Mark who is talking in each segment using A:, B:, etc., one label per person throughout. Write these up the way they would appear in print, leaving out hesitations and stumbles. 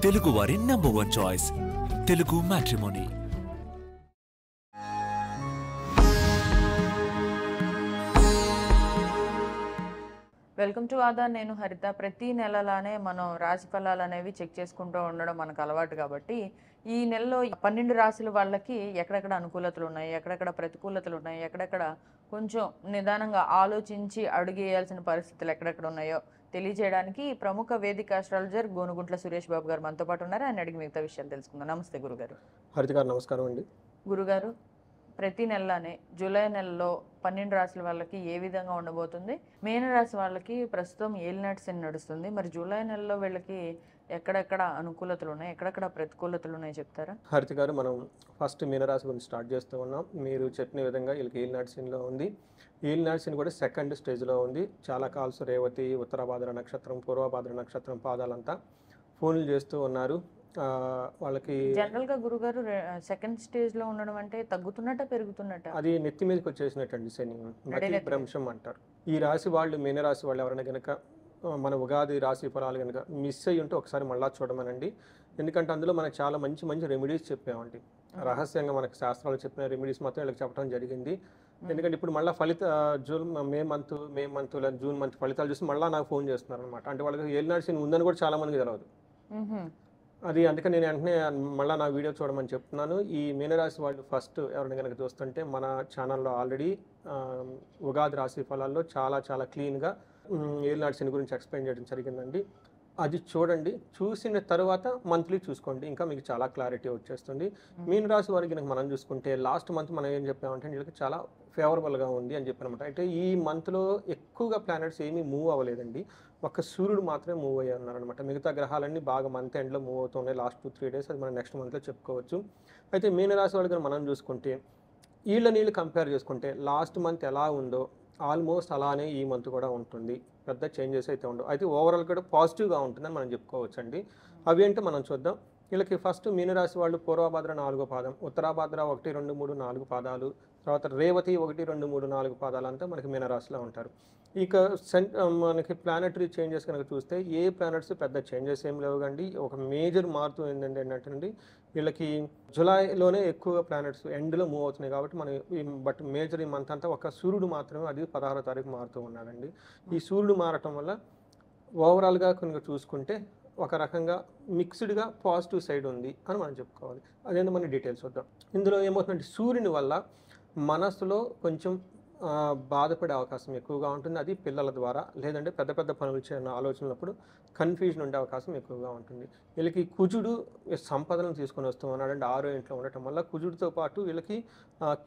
A: తెలుగు వారి number 1 choice Telugu matrimony.
B: Welcome to Aadan. నేను హరిత. ప్రతి నెలలానే మనం రాశి ఫలాలు అనేవి చెక్ చేసుకుంటూ ఉండడం మనకు అలవాటు కాబట్టి ఈ నెలలో 12 రాశుల వాళ్ళకి ఎక్కడెక్కడ అనుకూలతలు ఉన్నాయి, ఎక్కడెక్కడ ప్రతికూలతలు ఉన్నాయి, ఎక్కడెక్కడ కొంచెం నిదానంగా ఆలోచించి అడుగేయాల్సిన పరిస్థితులు ఎక్కడెక్కడ ఉన్నాయో తెలియజేయడానికి ప్రముఖ వేదిక ఆస్ట్రాలజర్ గోనుగుంట్ల సురేష్ బాబు గారు మనతో పాటు ఉన్నారు. ఆయన అడిగి మిగతా విషయాలు తెలుసుకుందాం. నమస్తే గురుగారు.
C: హరిత గారు నమస్కారం అండి.
B: గురుగారు, ప్రతి నెలలానే జూలై నెలలో 12 రాశుల వాళ్ళకి ఏ విధంగా ఉండబోతుంది? మీనరాశి వాళ్ళకి ప్రస్తుతం ఏలినాటి శని నడుస్తుంది. మరి జూలై నెలలో వీళ్ళకి ఎక్కడెక్కడ అనుకూలతలు ఉన్నాయి, ఎక్కడెక్కడ ప్రతికూలతలు ఉన్నాయి చెప్తారా?
C: హరిత గారు, మనం ఫస్ట్ మీనరాశి గురించి స్టార్ట్ చేస్తూ ఉన్నాం. మీరు చెప్పిన విధంగా వీళ్ళకి ఏలినాటి శనిలో ఉంది. ఏలినాటి శని కూడా సెకండ్ స్టేజ్లో ఉంది. చాలా కాల్స్ రేవతి, ఉత్తరాభాద్ర నక్షత్రం, పూర్వభాద్ర నక్షత్రం పాదాలంతా ఫోన్లు చేస్తూ ఉన్నారు. వాళ్ళకి
B: జనరల్ గా గురుగారు సెకండ్ స్టేజ్ లో ఉండడం అంటే తగ్గుతున్నట్ట పెరుగుతున్నట్ట?
C: అది నెత్తి మీదకి వచ్చేసినట్టండి శని, మతి భ్రంశం అంటారు. ఈ రాశి వాళ్ళు, మీనరాశి వాళ్ళు ఎవరైనా కనుక మన ఉగాది రాశి ఫలాలు కనుక మిస్ అయ్యి ఉంటే ఒకసారి మళ్ళా చూడమనండి. ఎందుకంటే అందులో మనకు చాలా మంచి మంచి రెమెడీస్ చెప్పామండి. రహస్యంగా మనకు శాస్త్రాలు చెప్పిన రెమెడీస్ మాత్రం వీళ్ళకి చెప్పడం జరిగింది. ఎందుకంటే ఇప్పుడు మళ్ళీ మే మంత్ లేదా జూన్ మంత్ ఫలితాలు చూసి మళ్ళీ నాకు ఫోన్ చేస్తున్నారు అనమాట. అంటే వాళ్ళకి ఏలినాటి శని ఉందని కూడా చాలా మందికి తెలియదు. అది అందుకని నేను వెంటనే మళ్ళీ నా వీడియో చూడమని చెప్తున్నాను. ఈ మీనరాశి వాళ్ళు ఫస్ట్ ఎవరైనా కనుక చూస్తుంటే మన ఛానల్లో ఆల్రెడీ ఉగాది రాశి ఫలాల్లో చాలా క్లీన్గా ఏలినాటి శని గురించి ఎక్స్ప్లెయిన్ చేయడం జరిగిందండి. అది చూడండి. చూసిన తర్వాత మంత్లీ చూసుకోండి, ఇంకా మీకు చాలా క్లారిటీ వచ్చేస్తుంది. మీనరాశి వారికి కనుక మనం చూసుకుంటే లాస్ట్ మంత్ మనం ఏం చెప్పామంటే వీళ్ళకి చాలా ఫేవరబుల్గా ఉంది అని చెప్పినమాట. అయితే ఈ మంత్లో ఎక్కువగా ప్లానెట్స్ ఏమీ మూవ్ అవ్వలేదండి. ఒక్క సూర్యుడు మాత్రమే మూవ్ అయ్యి ఉన్నారనమాట. మిగతా గ్రహాలన్నీ బాగా మంత్ ఎండ్లో మూవ్ అవుతున్నాయి లాస్ట్ 2-3 డేస్. అది మనం నెక్స్ట్ మంత్లో చెప్పుకోవచ్చు. అయితే మీనరాశి వాళ్ళు కనుక మనం చూసుకుంటే వీళ్ళు కంపేర్ చేసుకుంటే లాస్ట్ మంత్ ఎలా ఉందో ఆల్మోస్ట్ అలానే ఈ మంత్ కూడా ఉంటుంది. పెద్ద చేంజెస్ అయితే ఉండవు. అయితే ఓవరాల్ కూడా పాజిటివ్గా ఉంటుందని మనం చెప్పుకోవచ్చండి. అవి ఏంటో మనం చూద్దాం. వీళ్ళకి ఫస్ట్ మీనరాశి వాళ్ళు పూర్వభాద్ర 4వ పాదం, ఉత్తరాభాద్ర 1, 2, 3, 4 పాదాలు, తర్వాత రేవతి 1, 2, 3, 4 పాదాలు అంతా మనకి మీనరాశిలో ఉంటారు. ఇక మనకి ప్లానెటరీ చేంజెస్ కనుక చూస్తే ఏ ప్లానెట్స్ పెద్ద చేంజెస్ ఏం లేవు కండి. ఒక మేజర్ మార్పు ఏంటంటే వీళ్ళకి జూలైలోనే ఎక్కువగా ప్లానెట్స్ ఎండ్లో మూవ్ అవుతున్నాయి కాబట్టి బట్ మేజర్ ఈ మంత్ అంతా ఒక సూర్యుడు మాత్రమే, అది 16వ తారీఖు మారుతూ ఉన్నాడండి. ఈ సూర్యుడు మారటం వల్ల ఓవరాల్గా కనుక చూసుకుంటే ఒక రకంగా మిక్స్డ్గా పాజిటివ్ సైడ్ ఉంది అని మనం చెప్పుకోవాలి. అదేంటో మన డీటెయిల్స్ వద్దాం. ఇందులో ఏమవుతుందంటే సూర్యుని వల్ల మనసులో కొంచెం బాధపడే అవకాశం ఎక్కువగా ఉంటుంది. అది పిల్లల ద్వారా, లేదంటే పెద్ద పెద్ద పనులు చేయన ఆలోచనలప్పుడు కన్ఫ్యూజన్ ఉండే అవకాశం ఎక్కువగా ఉంటుంది. వీళ్ళకి కుజుడు సంపదలను తీసుకొని వస్తూ ఉన్నాడండి 6వ ఇంట్లో ఉండటం వల్ల. కుజుడితో పాటు వీళ్ళకి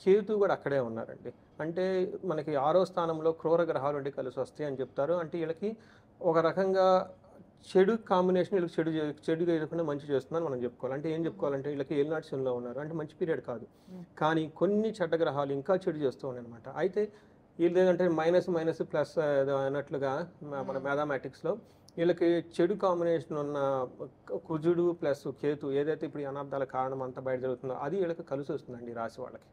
C: కేతు కూడా అక్కడే ఉన్నారండి. అంటే మనకి 6వ స్థానంలో క్రూర గ్రహాలు ఉండి కలిసి వస్తాయి అని చెప్తారు. అంటే వీళ్ళకి ఒక రకంగా చెడు కాంబినేషన్ వీళ్ళకి చెడు చేయకుండా మంచి చేస్తుందని మనం చెప్పుకోవాలి. అంటే ఏం చెప్పుకోవాలంటే వీళ్ళకి ఏలినాటి శనిలో ఉన్నారు అంటే మంచి పీరియడ్ కాదు, కానీ కొన్ని చెడ్డ గ్రహాలు ఇంకా చెడు చేస్తూ ఉన్నాయి అనమాట. అయితే వీళ్ళు ఏంటంటే మైనస్ ప్లస్ అన్నట్లుగా మన మ్యాథమెటిక్స్లో వీళ్ళకి చెడు కాంబినేషన్ ఉన్న కుజుడు ప్లస్ కేతు ఏదైతే ఇప్పుడు ఈ అనార్థాల కారణం అంతా బయట జరుగుతుందో అది వీళ్ళకి కలిసి వస్తుందండి రాశి వాళ్ళకి.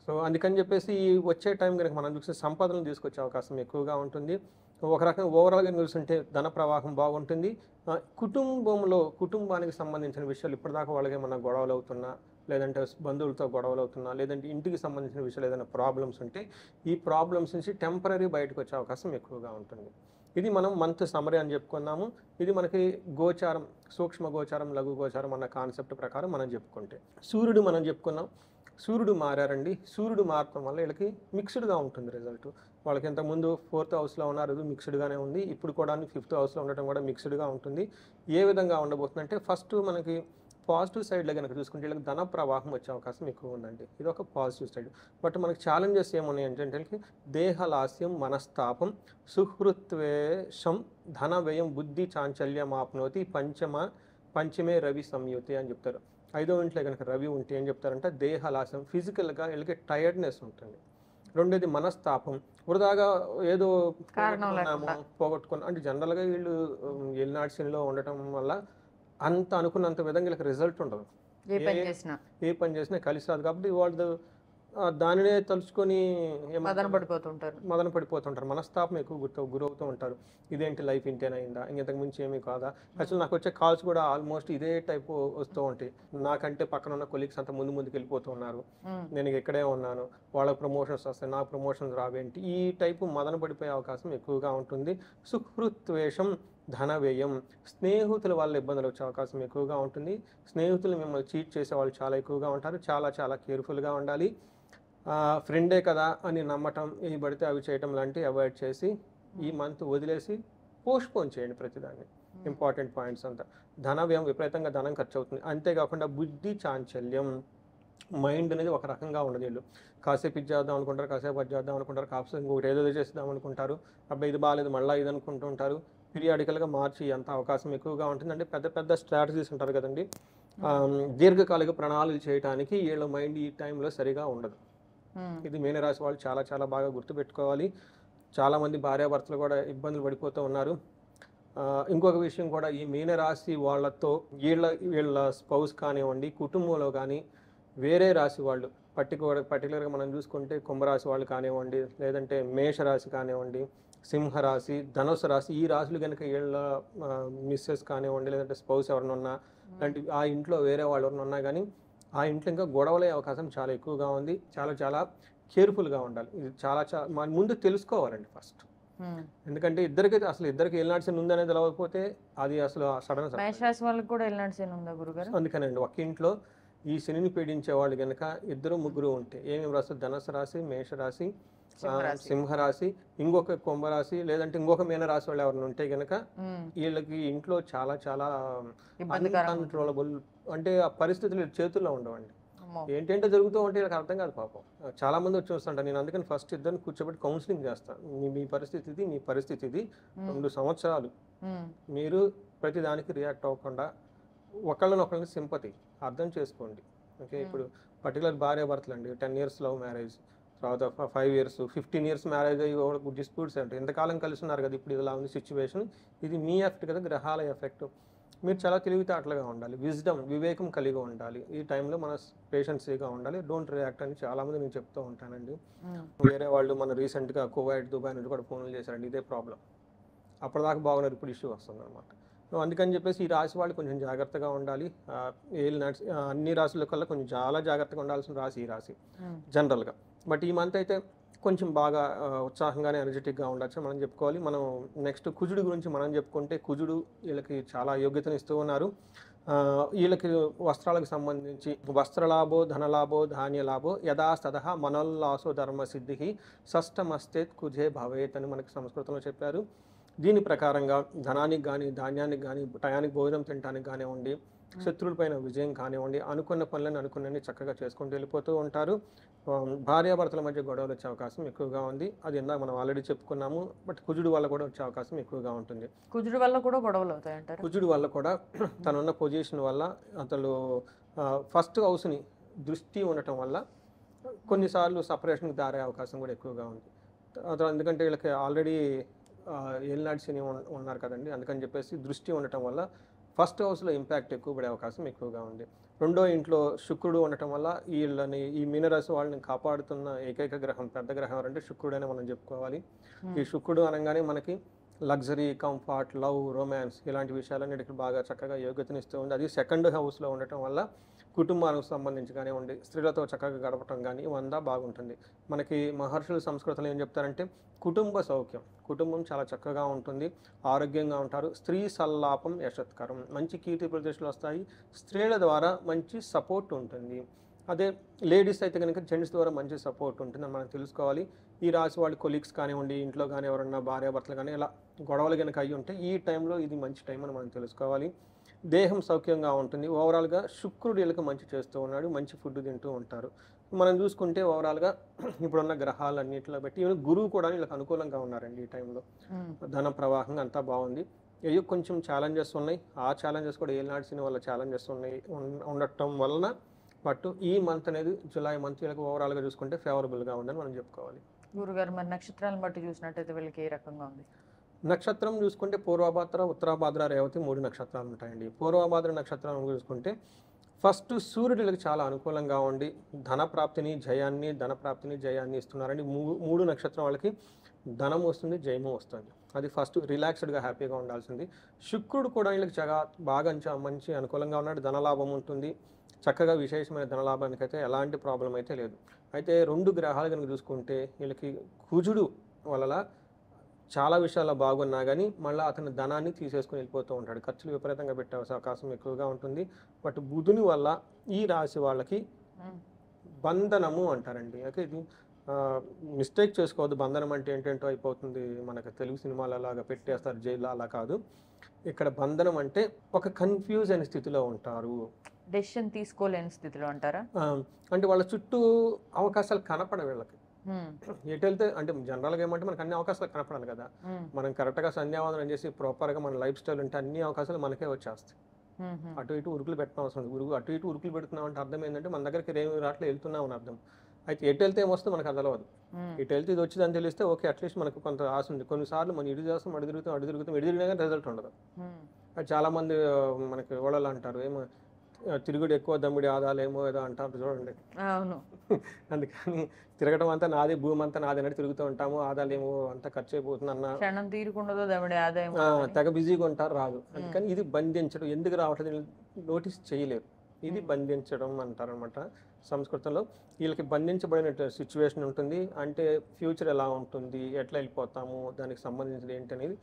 C: సో అందుకని చెప్పేసి వచ్చే టైం కనుక మనం చూస్తే సంపదలను తీసుకొచ్చే అవకాశం ఎక్కువగా ఉంటుంది. ఒక రకంగా ఓవరాల్గా చూస్తుంటే ధన ప్రవాహం బాగుంటుంది. కుటుంబానికి సంబంధించిన విషయాలు ఇప్పటిదాకా వాళ్ళకి ఏమన్నా గొడవలు అవుతున్నా, లేదంటే బంధువులతో గొడవలు అవుతున్నా, లేదంటే ఇంటికి సంబంధించిన విషయాలు ఏదైనా ప్రాబ్లమ్స్ ఉంటే ఈ ప్రాబ్లమ్స్ నుంచి టెంపరీ బయటకు వచ్చే అవకాశం ఎక్కువగా ఉంటుంది. ఇది మనం మంత్ సమరీ అని చెప్పుకున్నాము. ఇది మనకి గోచారం, సూక్ష్మ గోచారం, లఘు గోచారం అన్న కాన్సెప్ట్ ప్రకారం మనం చెప్పుకుంటే సూర్యుడు మనం చెప్పుకున్నాం. సూర్యుడు మారారండి. సూర్యుడు మారటం వల్ల వీళ్ళకి మిక్స్డ్గా ఉంటుంది రిజల్ట్. వాళ్ళకి ఇంతకుముందు 4th హౌస్లో ఉన్నారు, మిక్స్డ్గానే ఉంది. ఇప్పుడు కూడా 5th హౌస్లో ఉండటం కూడా మిక్స్డ్గా ఉంటుంది. ఏ విధంగా ఉండబోతుందంటే ఫస్ట్ మనకి పాజిటివ్ సైడ్లో కనుక చూసుకుంటే వీళ్ళకి ధన ప్రవాహం వచ్చే అవకాశం ఎక్కువ ఉందండి. ఇది ఒక పాజిటివ్ సైడ్. బట్ మనకి ఛాలెంజెస్ ఏమున్నాయి అంటే దేహలాస్యం, మనస్తాపం, సుహృత్వేషం, ధన వ్యయం, బుద్ధి చాంచల్యం ఆప్నోతి, పంచమే రవి సంయుతి అని చెప్తారు. 5వ ఇంట్లో కనుక రవి ఉంటే ఏం చెప్తారంటే దేహలాసం, ఫిజికల్గా వీళ్ళకి టైర్డ్నెస్ ఉంటుంది. రెండోది మనస్తాపం, వృధాగా ఏదో పోగొట్టుకున్నాము అంటే జనరల్గా వీళ్ళు ఏలినాటి శనిలో ఉండటం వల్ల అనుకున్నంత విధంగా వీళ్ళకి రిజల్ట్ ఉండదు. ఏ పని చేసినా కలిసి రాదు కాబట్టి వాళ్ళు దానినే తలుచుకొని
B: మదన పడిపోతుంటారు.
C: మదన పడిపోతుంటారు, మనస్తాపం ఎక్కువ గురవుతూ ఉంటారు. ఇదేంటి లైఫ్ ఇంతేనైందా, ఇంతకు మించి ఏమీ కాదా. యాక్చువల్ నాకు వచ్చే కాల్స్ కూడా ఆల్మోస్ట్ ఇదే టైపు వస్తూ ఉంటాయి. నాకంటే పక్కన ఉన్న కొలీగ్స్ అంతా ముందుకు వెళ్ళిపోతూ ఉన్నారు, నేను ఇక్కడే ఉన్నాను, వాళ్ళకి ప్రమోషన్స్ వస్తాయి, నాకు ప్రమోషన్స్ రావేంటి, ఈ టైపు మదన పడిపోయే అవకాశం ఎక్కువగా ఉంటుంది. సుహృద్వేషం, ధన వ్యయం, స్నేహితుల వల్ల ఇబ్బందులు వచ్చే అవకాశం ఎక్కువగా ఉంటుంది. స్నేహితులు మిమ్మల్ని చీట్ చేసే వాళ్ళు చాలా ఎక్కువగా ఉంటారు. చాలా చాలా కేర్ఫుల్గా ఉండాలి. ఫ్రెండే కదా అని నమ్మటం, ఇవి పడితే అవి చేయటం లాంటివి అవాయిడ్ చేసి ఈ మంత్ వదిలేసి పోస్ట్పోన్ చేయండి ప్రతిదాన్ని. ఇంపార్టెంట్ పాయింట్స్ అంతా. ధన వ్యయం, విపరీతంగా ధనం ఖర్చు అవుతుంది. అంతేకాకుండా బుద్ధి చాంచల్యం, మైండ్ అనేది ఒక రకంగా ఉండదు. వీళ్ళు కాసేపు ఇది చేద్దాం అనుకుంటారు, కాసేపు అది చేద్దాం అనుకుంటారు, కాసేపు ఇంకొకటి ఏదో చేద్దాం అనుకుంటారు, అబ్బాయి ఇది బాగాలేదు మళ్ళీ ఇది అనుకుంటూ ఉంటారు. పీరియాడికల్గా మార్చి అంత అవకాశం ఎక్కువగా ఉంటుంది. అంటే పెద్ద పెద్ద స్ట్రాటజీస్ ఉంటారు కదండి, దీర్ఘకాలిక ప్రణాళికలు చేయడానికి వీళ్ళ మైండ్ ఈ టైంలో సరిగా ఉండదు. ఇది మీనరాశి వాళ్ళు చాలా చాలా బాగా గుర్తుపెట్టుకోవాలి. చాలామంది భార్యాభర్తలు కూడా ఇబ్బందులు పడిపోతూ ఉన్నారు. ఇంకొక విషయం కూడా, ఈ మీనరాశి వాళ్ళతో వీళ్ళ స్పౌస్ కానివ్వండి, కుటుంబంలో కానీ వేరే రాశి వాళ్ళు పర్టికులర్గా మనం చూసుకుంటే కుంభరాశి వాళ్ళు కానివ్వండి, లేదంటే మేషరాశి కానివ్వండి, సింహరాశి, ధనుసు రాశి, ఈ రాశులు కనుక వీళ్ళ మిస్సెస్ కానివ్వండి, లేదంటే స్పౌస్ ఎవరిని ఉన్నా, లాంటి ఆ ఇంట్లో వేరే వాళ్ళు ఎవరిని ఉన్నా కానీ ఆ ఇంట్లో ఇంకా గొడవలే అవకాశం చాలా ఎక్కువగా ఉంది. చాలా చాలా కేర్ఫుల్గా ఉండాలి. ఇది చాలా చాలా మన ముందు తెలుసుకోవాలండి ఫస్ట్. ఎందుకంటే ఇద్దరికి ఏలినాటి ఉందనేది తెలియకపోతే అది అసలు సడన్.
B: మేషరాశి వాళ్ళకి కూడా ఏలినాటి శని ఉందా గురుగారు?
C: అందుకనండి, ఒక ఇంట్లో ఈ శనిని పీడించే వాళ్ళు కనుక ఇద్దరు ముగ్గురు ఉంటే, ఏమేమి రాస్తారు, ధనుసు రాశి, మేషరాశి, సింహరాశి, ఇంకొక కుంభరాశి, లేదంటే ఇంకొక మీనరాశి వాళ్ళు ఎవరైనా ఉంటే కనుక వీళ్ళకి ఇంట్లో చాలా చాలా అన్కంట్రోలబుల్, అంటే ఆ పరిస్థితులు చేతుల్లో ఉండవండి. ఏంటంటే జరుగుతూ ఉంటే వీళ్ళకి అర్థం కాదు పాపం. చాలా మంది వచ్చి వస్తుంటారు. నేను అందుకని ఫస్ట్ ఇద్దరిని కూర్చోబెట్టి కౌన్సిలింగ్ చేస్తాను. మీ పరిస్థితి ఇది, మీ పరిస్థితి ఇది, 2 సంవత్సరాలు మీరు ప్రతి దానికి రియాక్ట్ అవ్వకుండా ఒకళ్ళని సింపతి అర్థం చేసుకోండి. ఓకే, ఇప్పుడు పర్టికులర్ భార్యాభర్తలు అండి, 10 years లవ్ మ్యారేజ్, తర్వాత 5 years 15 years మ్యారేజ్ అయ్యి డిస్ప్యూట్స్ అంటే ఎంతకాలం కలిసి ఉన్నారు కదా, ఇప్పుడు ఇలా ఉంది సిచ్యువేషన్. ఇది మీ ఎఫెక్ట్ కదా, గ్రహాల ఎఫెక్ట్. మీరు చాలా తెలివితేటలుగా ఉండాలి, వివేకం కలిగి ఉండాలి. ఈ టైంలో మన పేషెన్సీగా ఉండాలి, డోంట్ రియాక్ట్ అని చాలామంది నేను చెప్తూ ఉంటానండి. వేరే వాళ్ళు మన రీసెంట్గా కువైట్, దుబాయ్ నుంచి కూడా ఫోన్లు చేశారండి, ఇదే ప్రాబ్లం. అప్పటిదాకా బాగున్నారు, ఇప్పుడు ఇష్యూ వస్తుంది అనమాట. అందుకని చెప్పేసి ఈ రాశి వాళ్ళు కొంచెం జాగ్రత్తగా ఉండాలి. అన్ని రాశుల కల్లా కొంచెం చాలా జాగ్రత్తగా ఉండాల్సిన రాశి ఈ రాశి జనరల్గా. బట్ ఈ మంత్ అయితే కొంచెం బాగా ఉత్సాహంగానే ఎనర్జెటిక్గా ఉండొచ్చు మనం చెప్పుకోవాలి. మనం నెక్స్ట్ కుజుడు గురించి మనం చెప్పుకుంటే, కుజుడు వీళ్ళకి చాలా యోగ్యతను ఇస్తూ ఉన్నారు. వీళ్ళకి వస్త్రాలకు సంబంధించి వస్త్రలాభో, ధనలాభో, ధాన్యలాభో, యథాస్తథ మనోల్లాసో ధర్మసిద్ధి షష్టమస్తేత్ కుజే భవేత్ అని మనకి సంస్కృతంలో చెప్పారు. దీని ప్రకారంగా ధనానికి కానీ, ధాన్యానికి కానీ, టయానికి భోజనం తినడానికి కానివ్వండి, శత్రువులపైన విజయం కానివ్వండి, అనుకున్న పనులను అనుకున్నన్ని చక్కగా చేసుకుంటూ వెళ్ళిపోతూ ఉంటారు. భార్యాభర్తల మధ్య గొడవలు వచ్చే అవకాశం ఎక్కువగా ఉంది. అది ఇందాక మనం ఆల్రెడీ చెప్పుకున్నాము. బట్ కుజుడు వల్ల కూడా వచ్చే అవకాశం ఎక్కువగా ఉంటుంది.
B: కుజుడు వల్ల కూడా గొడవలు అవుతాయంటారు? కుజుడు
C: వల్ల కూడా తనున్న పొజిషన్ వల్ల అతను ఫస్ట్ హౌస్ని దృష్టి ఉండటం వల్ల కొన్నిసార్లు సపరేషన్కి దారే అవకాశం కూడా ఎక్కువగా ఉంది. ఎందుకంటే వీళ్ళకి ఆల్రెడీ ఏలినాటి శని ఉన్నారు కదండి, అందుకని చెప్పేసి దృష్టి ఉండటం వల్ల ఫస్ట్ హౌస్లో ఇంపాక్ట్ ఎక్కువ పడే అవకాశం ఎక్కువగా ఉంది. రెండో ఇంట్లో శుక్రుడు ఉండటం వల్ల ఈ మీనరాశి వాళ్ళని కాపాడుతున్న ఏకైక గ్రహం, పెద్ద గ్రహం ఎవరంటే శుక్రుడనే మనం చెప్పుకోవాలి. ఈ శుక్రుడు అనగానే మనకి లగ్జరీ, కంఫర్ట్, లవ్, రొమాన్స్ ఇలాంటి విషయాలన్నిటికీ బాగా చక్కగా యోగ్యతనిస్తూ ఉంది. అది సెకండ్ హౌస్లో ఉండటం వల్ల కుటుంబానికి సంబంధించి కానివ్వండి, స్త్రీలతో చక్కగా గడపటం కానీ ఇవంతా బాగుంటుంది. మనకి మహర్షుల సంస్కృతిలో ఏం చెప్తారంటే, కుటుంబ సౌఖ్యం, కుటుంబం చాలా చక్కగా ఉంటుంది, ఆరోగ్యంగా ఉంటారు. స్త్రీ సల్లాపం యశత్కరం, మంచి కీర్తి ప్రతిష్టలు వస్తాయి. స్త్రీల ద్వారా మంచి సపోర్ట్ ఉంటుంది. అదే లేడీస్ అయితే కనుక జెంట్స్ ద్వారా మంచి సపోర్ట్ ఉంటుందని మనం తెలుసుకోవాలి. ఈ రాశి వాళ్ళు కొలీగ్స్ కానివ్వండి, ఇంట్లో కానీ ఎవరన్నా భార్యాభర్తలు కానీ ఇలా గొడవలు కనుక అయ్యి ఉంటే ఈ టైంలో ఇది మంచి టైం అని మనం తెలుసుకోవాలి. దేహం సౌఖ్యంగా ఉంటుంది. ఓవరాల్గా శుక్రుడు వీళ్ళకి మంచి చేస్తూ ఉన్నాడు, మంచి ఫుడ్ తింటూ ఉంటారు. మనం చూసుకుంటే ఓవరాల్గా ఇప్పుడున్న గ్రహాలన్నింటిలో బట్టి ఈవెన్ గురువు కూడా వీళ్ళకి అనుకూలంగా ఉన్నారండి ఈ టైంలో. ధన ప్రవాహం అంతా బాగుంది. ఏయో కొంచెం ఛాలెంజెస్ ఉన్నాయి, ఆ ఛాలెంజెస్ కూడా ఏలినాటి శని వల్ల ఛాలెంజెస్ ఉండటం వలన బట్ ఈ మంత్ అనేది జూలై మంత్ వీళ్ళకి ఓవరాల్గా చూసుకుంటే ఫేవరబుల్గా ఉందని మనం చెప్పుకోవాలి.
B: గురుగారు, మరి నక్షత్రాలను బట్టి చూసినట్టయితే వీళ్ళకి ఏ రకంగా ఉంది?
C: నక్షత్రం చూసుకుంటే పూర్వభాద్ర, ఉత్తరాభాద్ర, రేవతి 3 నక్షత్రాలు ఉంటాయండి. పూర్వభాద్ర నక్షత్రం చూసుకుంటే ఫస్ట్ సూర్యుడికి చాలా అనుకూలంగా ఉండి ధన ప్రాప్తిని జయాన్ని ఇస్తున్నారండి. మూడు నక్షత్రం వాళ్ళకి ధనం వస్తుంది, జయము వస్తుంది. అది ఫస్ట్ రిలాక్స్డ్గా హ్యాపీగా ఉండాల్సింది. శుక్రుడు కూడా వీళ్ళకి బాగా మంచి అనుకూలంగా ఉన్నాడు, ధనలాభం ఉంటుంది. చక్కగా విశేషమైన ధనలాభానికి అయితే ఎలాంటి ప్రాబ్లం అయితే లేదు. అయితే 2 గ్రహాలు కనుక చూసుకుంటే వీళ్ళకి కుజుడు వల్ల చాలా విషయాల్లో బాగున్నా కానీ మళ్ళీ అతని ధనాన్ని తీసేసుకుని వెళ్ళిపోతూ ఉంటాడు. ఖర్చులు విపరీతంగా పెట్టే అవకాశం ఎక్కువగా ఉంటుంది. బట్ బుధుని వల్ల ఈ రాశి వాళ్ళకి బంధనము అంటారండి. ఓకే, ఇది మిస్టేక్ చేసుకోవద్దు. బంధనం అంటే ఏంటంటో అయిపోతుంది, మనకు తెలుగు సినిమాలు అలాగా పెట్టేస్తారు జైల్లో, అలా కాదు. ఇక్కడ బంధనం అంటే ఒక కన్ఫ్యూజ్ అయిన స్థితిలో ఉంటారు,
B: డెసిషన్ తీసుకోలేని స్థితిలో అంటారా?
C: అంటే వాళ్ళ చుట్టూ అవకాశాలు కనపడ వీళ్ళకి. ఎటు వెళ్తే అంటే జనరల్గా ఏమంటే మనకు అన్ని అవకాశాలు కనపడాలి కదా. మనం కరెక్ట్గా సంధ్యావందనం చేసి ప్రాపర్గా మన లైఫ్ స్టైల్ ఉంటే అన్ని అవకాశాలు మనకే వచ్చేస్తాయి. అటు ఇటు ఉరుకులు పెట్టడం అవసరం లేదు. అటు ఇటు ఉరుకులు పెడుతున్నాం అంటే అర్థం ఏంటంటే మన దగ్గరికి రేమి రాట్లు వెళ్తున్నాం అని అర్థం. అయితే ఎటు వెళ్తే ఏమొస్తే మనకు అర్థమవదు. ఇటు వెళ్తే ఇది వచ్చిందని తెలిస్తే ఓకే, అట్లీస్ట్ మనకు కొంత ఆశ ఉంది. కొన్నిసార్లు మనం ఇటు చేస్తాం, అడు తిరుగుతాం ఎటు తిరిగినా కానీ రిజల్ట్ ఉండదు. అది చాలామంది మనకి ఓడలు అంటారు, ఏమో తిరుగుడు ఎక్కువ దమ్ముడి ఆదాలు ఏమో ఏదో అంటారు చూడండి.
B: అవును.
C: అందుకని తిరగడం అంతా నాది, భూమి అంతా నాది అన్నట్టు తిరుగుతూ ఉంటాము. ఆదాలు ఏమో అంతా ఖర్చు అయిపోతుంది అన్న
B: క్షణం తీరుకుండదో దమ్ముడి ఆదాయం,
C: తెగ బిజీగా ఉంటారు, రాదు. అందుకని ఇది బంధించడం, ఎందుకు రావట్లేదు నోటీస్ చేయలేరు. ఇది బంధించడం అంటారు అనమాట సంస్కృతంలో. వీళ్ళకి బంధించబడిన సిచ్యువేషన్ ఉంటుంది. అంటే ఫ్యూచర్ ఎలా ఉంటుంది, ఎట్లా వెళ్ళిపోతాము, దానికి సంబంధించిన ఏంటి అనేది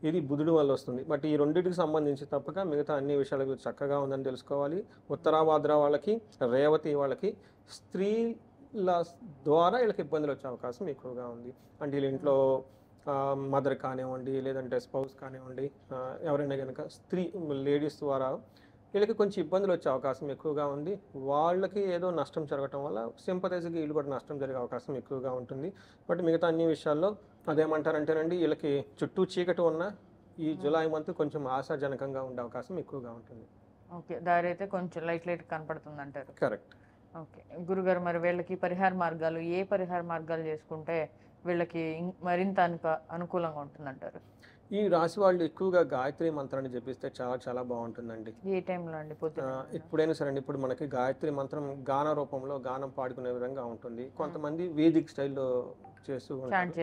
C: ఇది బుధుడు వల్ల వస్తుంది. బట్ ఈ రెండింటికి సంబంధించి తప్పక మిగతా అన్ని విషయాలకు చక్కగా ఉందని తెలుసుకోవాలి. ఉత్తరాభాద్ర వాళ్ళకి, రేవతి వాళ్ళకి స్త్రీల ద్వారా వీళ్ళకి ఇబ్బందులు వచ్చే అవకాశం ఎక్కువగా ఉంది. అంటే వీళ్ళ ఇంట్లో మదర్ కానివ్వండి, లేదంటే స్పౌస్ కానివ్వండి, ఎవరైనా కనుక లేడీస్ ద్వారా వీళ్ళకి కొంచెం ఇబ్బందులు వచ్చే అవకాశం ఎక్కువగా ఉంది. వాళ్ళకి ఏదో నష్టం జరగటం వల్ల సింపథైజ్కి వీళ్ళు కూడా నష్టం జరిగే అవకాశం ఎక్కువగా ఉంటుంది. బట్ మిగతా అన్ని విషయాల్లో అదేమంటారంటేనండి, వీళ్ళకి చుట్టూ చీకటి ఉన్న ఈ జూలై మంత్ కొంచెం ఆశాజనకంగా ఉండే అవకాశం ఎక్కువగా ఉంటుంది.
B: ఓకే, దారి అయితే కొంచెం లైట్ కనపడుతుంది అంటారు.
C: కరెక్ట్.
B: ఓకే గురుగారు, మరి వీళ్ళకి పరిహార మార్గాలు, ఏ పరిహార మార్గాలు చేసుకుంటే వీళ్ళకి మరింత అనుకూలంగా ఉంటుందంటారు?
C: ఈ రాశి వాళ్ళు ఎక్కువగా గాయత్రి మంత్రాన్ని జపిస్తే చాలా చాలా బాగుంటుందండి.
B: ఏ టైంలో అండి?
C: ఎప్పుడైనా సరే అండి. ఇప్పుడు మనకి గాయత్రి మంత్రం గాన రూపంలో గానం పాడుకునే విధంగా ఉంటుంది. కొంతమంది వేదిక్ స్టైల్లో చాంట్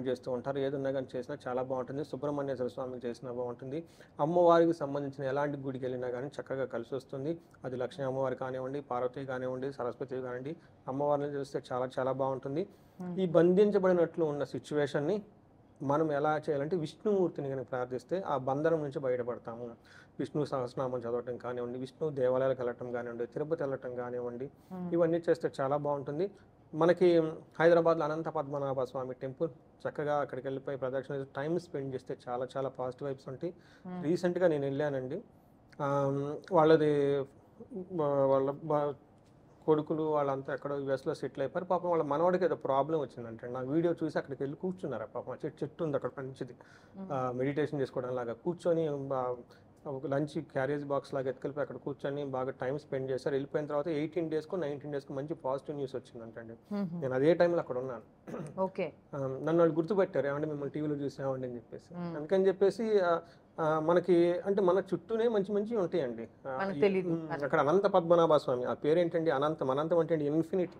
C: చేస్తూ ఉంటారు. ఏదన్నా కానీ చేసినా చాలా బాగుంటుంది. సుబ్రహ్మణ్యేశ్వర స్వామికి చేసినా బాగుంటుంది. అమ్మవారికి సంబంధించిన ఎలాంటి గుడికి వెళ్ళినా కానీ చక్కగా కలిసి వస్తుంది. అది లక్ష్మీ అమ్మవారి కానివ్వండి, పార్వతి కానివ్వండి, సరస్వతి కానివ్వండి, అమ్మవారిని చూస్తే చాలా చాలా బాగుంటుంది. ఈ బంధించబడినట్లు ఉన్న సిచ్యువేషన్ని మనం ఎలా చేయాలంటే విష్ణుమూర్తిని కనుక ప్రార్థిస్తే ఆ బంధనం నుంచి బయటపడతాము. విష్ణు సహస్రనామం చదవటం కానివ్వండి, విష్ణు దేవాలయాలకు వెళ్ళటం కానివ్వండి, తిరుపతి వెళ్ళటం కానివ్వండి, ఇవన్నీ చేస్తే చాలా బాగుంటుంది. మనకి హైదరాబాద్లో అనంత పద్మనాభ స్వామి టెంపుల్, చక్కగా అక్కడికి వెళ్ళిపోయి ప్రదక్షిణ టైం స్పెండ్ చేస్తే చాలా చాలా పాజిటివ్ వైబ్స్ ఉంటాయి. రీసెంట్గా నేను వెళ్ళానండి. వాళ్ళ కొడుకులు వాళ్ళంతా ఎక్కడో యుఎస్లో సెటిల్ అయిపోయారు. పాపం వాళ్ళ మనవాడికి ఏదో ప్రాబ్లం వచ్చిందంటే నా వీడియో చూసి అక్కడికి వెళ్ళి కూర్చున్నారు. పాపం చెట్టు ఉంది అక్కడ మంచిది, మెడిటేషన్ చేసుకోవడం లాగా కూర్చొని ఒక లంచ్ క్యారేజ్ బాక్స్ లాగా ఎత్తుకెళ్ళిపోయి అక్కడ కూర్చొని బాగా టైం స్పెండ్ చేశారు. వెళ్ళిపోయిన తర్వాత 18 డేస్కో 19 డేస్కో మంచి పాజిటివ్ న్యూస్ వచ్చిందంటండి. నేను అదే టైంలో అక్కడ ఉన్నాను. నన్ను వాళ్ళు గుర్తుపెట్టారు, ఏమంటే మిమ్మల్ని టీవీలో చూసామండి అని చెప్పేసి. అందుకని చెప్పేసి మనకి అంటే మన చుట్టూనే మంచి మంచి ఉంటాయండి. అక్కడ అనంత పద్మనాభ స్వామి, ఆ పేరు ఏంటండి అనంతం. అనంతం అంటే ఇన్ఫినిటీ.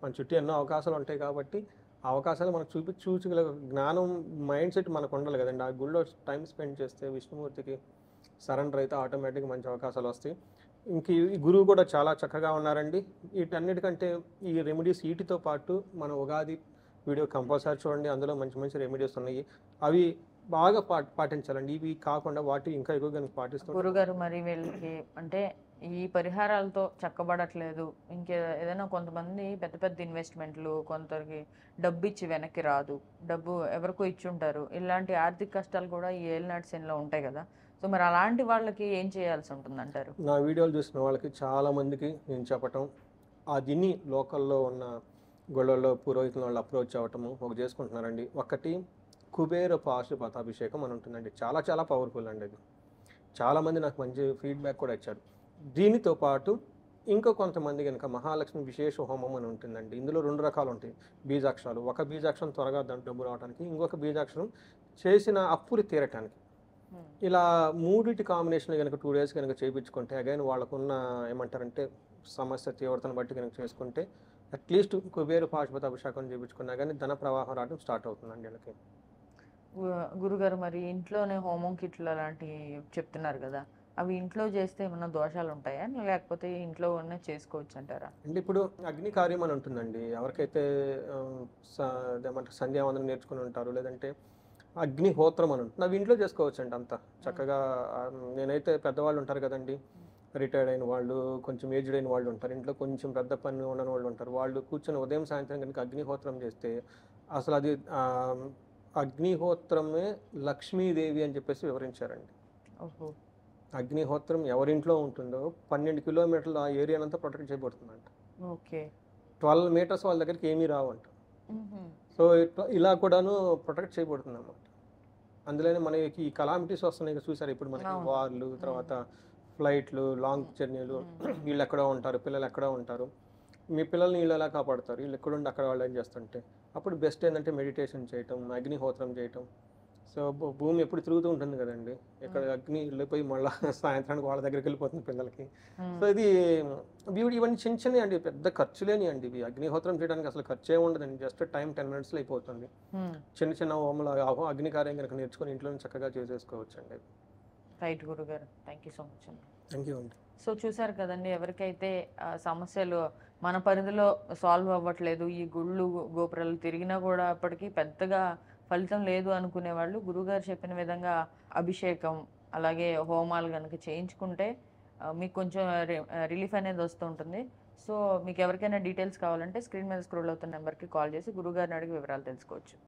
C: మన చుట్టూ ఎన్నో అవకాశాలు ఉంటాయి కాబట్టి ఆ అవకాశాలు మనకు చూచగల జ్ఞానం, మైండ్ సెట్ మనకు ఉండాలి కదండి. ఆ గుళ్ళో టైం స్పెండ్ చేస్తే విష్ణుమూర్తికి సరెండర్ అయితే ఆటోమేటిక్గా మంచి అవకాశాలు వస్తాయి. ఇంక ఈ గురువు కూడా చాలా చక్కగా ఉన్నారండి. వీటన్నిటికంటే ఈ రెమెడీస్ వీటితో పాటు మన ఉగాది వీడియో కంపల్సరీ చూడండి. అందులో మంచి మంచి రెమెడీస్ ఉన్నాయి, అవి బాగా పాటించాలండి. ఇవి కాకుండా వాటి ఇంకా ఎక్కువగా పాటిస్తాం.
B: గురుగారు, మరి వీళ్ళకి అంటే ఈ పరిహారాలతో చక్కబడట్లేదు, ఏదైనా కొంతమంది పెద్ద పెద్ద ఇన్వెస్ట్మెంట్లు, కొందరికి డబ్బు ఇచ్చి వెనక్కి రాదు, డబ్బు ఎవరికో ఇచ్చి ఉంటారు, ఇలాంటి ఆర్థిక కష్టాలు కూడా ఈ ఏలినాటి శనిలో ఉంటాయి కదా. సో మరి అలాంటి వాళ్ళకి ఏం చేయాల్సి ఉంటుంది అంటారు?
C: నా వీడియోలు చూసిన వాళ్ళకి చాలా మందికి నేను చెప్పటం, దీన్ని లోకల్లో ఉన్న గొడవల్లో పురోహితుల వాళ్ళు అప్రోచ్ అవ్వటము ఒక చేసుకుంటున్నారండి. ఒకటి కుబేర పాశుపతాభిషేకం అని ఉంటుందండి. చాలా చాలా పవర్ఫుల్ అండి. అది చాలామంది నాకు మంచి ఫీడ్బ్యాక్ కూడా ఇచ్చారు. దీనితో పాటు ఇంకో కొంతమంది కనుక మహాలక్ష్మి విశేష హోమం అని ఉంటుందండి. ఇందులో 2 రకాలు ఉంటాయి బీజాక్షరాలు. ఒక బీజాక్షరం త్వరగా డబ్బు రావడానికి, ఇంకొక బీజాక్షరం చేసిన అప్పులు తీరటానికి. ఇలా మూడిటి కాంబినేషన్ కనుక 2 డేస్ కనుక చేయించుకుంటే అగైన్ వాళ్ళకున్న ఏమంటారంటే సమస్య తీవ్రతను బట్టి కనుక చేసుకుంటే అట్లీస్ట్ కుబేరు పాశుపత అభిషేకం చేయించుకున్నా కానీ ధన ప్రవాహం రావడం స్టార్ట్ అవుతుందండి వీళ్ళకి.
B: గురుగారు మరి ఇంట్లోనే హోమం కిట్లు అలాంటివి చెప్తున్నారు కదా, అవి ఇంట్లో చేస్తే ఏమన్నా దోషాలు ఉంటాయా లేకపోతే ఇంట్లో ఉన్న చేసుకోవచ్చు అంటారా?
C: అంటే ఇప్పుడు అగ్ని కార్యం అని ఉంటుందండి. ఎవరికైతే అదేమంటారు సంధ్యావందనం నేర్చుకుని ఉంటారు, లేదంటే అగ్నిహోత్రం అని ఉంటుంది, అవి ఇంట్లో చేసుకోవచ్చండి అంతా చక్కగా. నేనైతే పెద్దవాళ్ళు ఉంటారు కదండి, రిటైర్డ్ అయిన వాళ్ళు, కొంచెం ఏజ్డ్ అయిన వాళ్ళు ఉంటారు, ఇంట్లో కొంచెం పెద్ద పని ఉన్న వాళ్ళు ఉంటారు, వాళ్ళు కూర్చొని ఉదయం సాయంత్రం కనుక అగ్నిహోత్రం చేస్తే అసలు అది అగ్నిహోత్రమే లక్ష్మీదేవి అని చెప్పేసి వివరించారండి.
B: ఓహో.
C: అగ్నిహోత్రం ఎవరింట్లో ఉంటుందో 12 కిలోమీటర్ల ఆ ఏరియా అంతా ప్రొటెక్ట్ చేయబడుతుందంట.
B: ఓకే.
C: 12 మీటర్స్ వాళ్ళ దగ్గరికి ఏమీ రావంట. సో ఇలా కూడాను ప్రొటెక్ట్ చేయబడుతుంది అన్నమాట. అందులోనే మనకి ఈ కలామిటీస్ వస్తున్నాయి చూసారు ఇప్పుడు మనకి, వార్లు, తర్వాత ఫ్లైట్లు, లాంగ్ జర్నీలు, వీళ్ళు ఎక్కడో ఉంటారు, పిల్లలు ఎక్కడో ఉంటారు, మీ పిల్లల్ని వీళ్ళు ఎలా కాపాడుతారు, వీళ్ళు ఎక్కడుండి అక్కడ వాళ్ళు ఏం చేస్తుంటే అప్పుడు బెస్ట్ ఏంటంటే మెడిటేషన్ చేయటం, అగ్నిహోత్రం చేయటం. సో భూమి ఎప్పుడు తిరుగుతూ ఉంటుంది కదండి, ఇక్కడ అగ్ని వెళ్ళిపోయి మళ్ళీ సాయంత్రానికి వాళ్ళ దగ్గరికి వెళ్ళిపోతుంది పిల్లలకి. సో ఇది ఇవన్నీ చిన్న చిన్నవి అండి, పెద్ద ఖర్చు లేని అండి ఇవి. అగ్నిహోత్రం చేయడానికి అసలు ఖర్చు ఏమి ఉండదండి, జస్ట్ టైం 10 minutesలో అయిపోతుంది. చిన్న చిన్న హోమలు అగ్ని కార్యం కనుక నేర్చుకుని ఇంట్లో చక్కగా చేసేసుకోవచ్చు అండి.
B: రైట్ గురుగారు, థ్యాంక్ యూ సో మచ్ అండి.
C: థ్యాంక్ యూ అండి.
B: సో చూసారు కదండి, ఎవరికైతే సమస్యలు మన పరిధిలో సాల్వ్ అవ్వట్లేదు, ఈ గుళ్ళు గోపురాలు తిరిగినా కూడా అప్పటికి పెద్దగా ఫలితం లేదు అనుకునే వాళ్ళు గురుగారు చెప్పిన విధంగా అభిషేకం అలాగే హోమాలు కనుక చేయించుకుంటే మీకు కొంచెం రిలీఫ్ అనేది వస్తూ ఉంటుంది. సో మీకు ఎవరికైనా డీటెయిల్స్ కావాలంటే స్క్రీన్ మీద స్క్రోల్ అవుతున్న నెంబర్కి కాల్ చేసి గురుగారిని అడిగి వివరాలు తెలుసుకోవచ్చు.